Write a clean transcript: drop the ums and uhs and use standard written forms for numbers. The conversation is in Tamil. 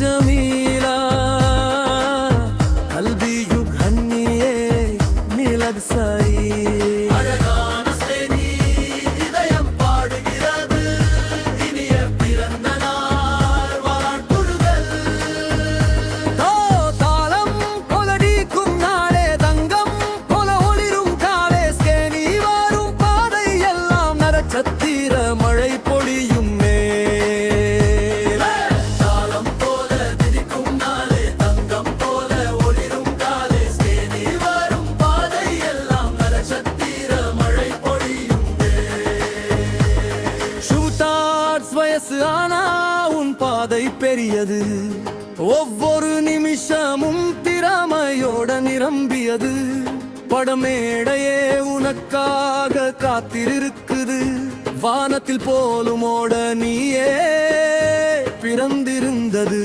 ஜமீலா கல்வி யுக் ஹன்னியே மிலத் சாயி சத்திர மழை பொழியும் தாளம் போல திரிக்கும் நாளே தங்கம் போல ஒளிரும் காலே நீ வரும் பாதை எல்லாம் நரச்சத்திர மழை பொழியும் ஷூட்டார்ஸ் வயசு ஆனா உன் பாதை பெரியது ஒவ்வொரு நிமிஷமும் திறமையோட நிரம்பியது படமேடையே உனக்காக காத்திருக்குது வானத்தில் போலும் ஓட நீயே பிறந்திருந்தது